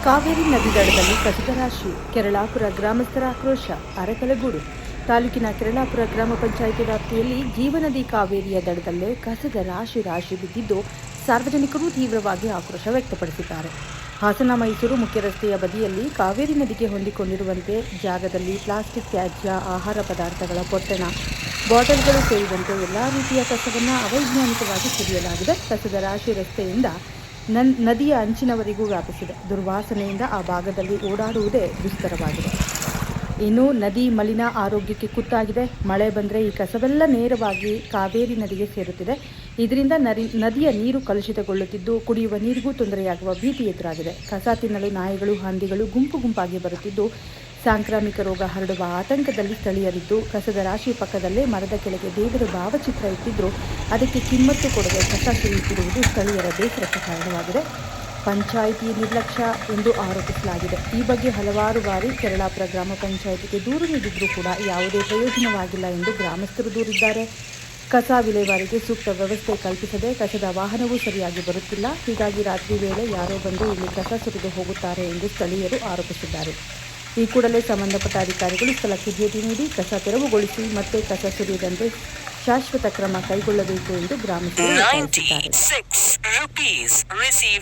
ಕಾವೇರಿ ನದಿ ದಡದಲ್ಲಿ ಕಸದ ರಾಶಿ. ಕೆರಳಾಪುರ ಗ್ರಾಮಸ್ಥರ ಆಕ್ರೋಶ. ಅರಕಲಗೂಡು ತಾಲೂಕಿನ ಕೆರಳಾಪುರ ಗ್ರಾಮ ಪಂಚಾಯಿತಿ ವ್ಯಾಪ್ತಿಯಲ್ಲಿ ಜೀವನದಿ ಕಾವೇರಿಯ ದಡದಲ್ಲೇ ಕಸದ ರಾಶಿ ಬಿದ್ದಿದ್ದು ಸಾರ್ವಜನಿಕರು ತೀವ್ರವಾಗಿ ಆಕ್ರೋಶ ವ್ಯಕ್ತಪಡಿಸಿದ್ದಾರೆ. ಹಾಸನ ಮೈಸೂರು ಮುಖ್ಯ ರಸ್ತೆಯ ಬದಿಯಲ್ಲಿ ಕಾವೇರಿ ನದಿಗೆ ಹೊಂದಿಕೊಂಡಿರುವಂತೆ ಜಾಗದಲ್ಲಿ ಪ್ಲಾಸ್ಟಿಕ್ ತ್ಯಾಜ್ಯ, ಆಹಾರ ಪದಾರ್ಥಗಳ ಪೊಟ್ಟಣ, ಬಾಟಲ್ಗಳು ಸೇರಿದಂತೆ ಎಲ್ಲಾ ರೀತಿಯ ಕಸವನ್ನು ಅವೈಜ್ಞಾನಿಕವಾಗಿ ಸುರಿಯಲಾಗಿದೆ. ಕಸದ ರಾಶಿ ರಸ್ತೆಯಿಂದ ನದಿಯ ಅಂಚಿನವರೆಗೂ ವ್ಯಾಪಿಸಿದೆ. ದುರ್ವಾಸನೆಯಿಂದ ಆ ಭಾಗದಲ್ಲಿ ಓಡಾಡುವುದೇ ದುಸ್ತರವಾಗಿದೆ. ಇನ್ನು ನದಿ ಮಲಿನ ಆರೋಗ್ಯಕ್ಕೆ ಕುತ್ತಾಗಿದೆ. ಮಳೆ ಬಂದರೆ ಈ ಕಸವೆಲ್ಲ ನೇರವಾಗಿ ಕಾವೇರಿ ನದಿಗೆ ಸೇರುತ್ತಿದೆ. ಇದರಿಂದ ನದಿಯ ನೀರು ಕಲುಷಿತಗೊಳ್ಳುತ್ತಿದ್ದು ಕುಡಿಯುವ ನೀರಿಗೂ ತೊಂದರೆಯಾಗುವ ಭೀತಿ ಎದುರಾಗಿದೆ. ಕಸ ತಿನ್ನಲು ನಾಯಿಗಳು, ಹಂದಿಗಳು ಗುಂಪಾಗಿ ಬರುತ್ತಿದ್ದು ಸಾಂಕ್ರಾಮಿಕ ರೋಗ ಹರಡುವ ಆತಂಕದಲ್ಲಿ ಸ್ಥಳೀಯರಿದ್ದು, ಕಸದ ರಾಶಿ ಪಕ್ಕದಲ್ಲೇ ಮರದ ಕೆಳಗೆ ದೇವರ ಭಾವಚಿತ್ರ ಇಟ್ಟಿದ್ದರೂ ಅದಕ್ಕೆ ಕಿಮ್ಮತ್ತು ಕೊಡದೆ ಕಸ ಸುರಿಯುತ್ತಿರುವುದು ಸ್ಥಳೀಯರ ಬೇಸರಕ್ಕೆ ಕಾರಣವಾಗಿದೆ. ಪಂಚಾಯಿತಿ ನಿರ್ಲಕ್ಷ್ಯ ಎಂದು ಆರೋಪಿಸಲಾಗಿದೆ. ಈ ಬಗ್ಗೆ ಹಲವಾರು ಬಾರಿ ಕೆರಳಾಪುರ ಗ್ರಾಮ ಪಂಚಾಯಿತಿಗೆ ದೂರು ನೀಡಿದ್ರೂ ಕೂಡ ಯಾವುದೇ ಪ್ರಯೋಜನವಾಗಿಲ್ಲ ಎಂದು ಗ್ರಾಮಸ್ಥರು ದೂರಿದ್ದಾರೆ. ಕಸ ವಿಲೇವಾರಿಗೆ ಸೂಕ್ತ ವ್ಯವಸ್ಥೆ ಕಲ್ಪಿಸದೆ ಕಸದ ವಾಹನವೂ ಸರಿಯಾಗಿ ಬರುತ್ತಿಲ್ಲ. ಹೀಗಾಗಿ ರಾತ್ರಿ ವೇಳೆ ಯಾರೋ ಬಂದು ಇಲ್ಲಿ ಕಸ ಸುರಿದು ಹೋಗುತ್ತಾರೆ ಎಂದು ಸ್ಥಳೀಯರು ಆರೋಪಿಸಿದ್ದಾರೆ. ಈ ಕೂಡಲೇ ಸಂಬಂಧಪಟ್ಟ ಅಧಿಕಾರಿಗಳು ಸ್ಥಳಕ್ಕೆ ಭೇಟಿ ನೀಡಿ ಕಸ ತೆರವುಗೊಳಿಸಿ ಮತ್ತೆ ಕಸ ಸುರಿಯದಂತೆ ಶಾಶ್ವತ ಕ್ರಮ ಕೈಗೊಳ್ಳಬೇಕು ಎಂದು ಗ್ರಾಮಸ್ಥರು ಒತ್ತಾಯಿಸಿದ್ದಾರೆ.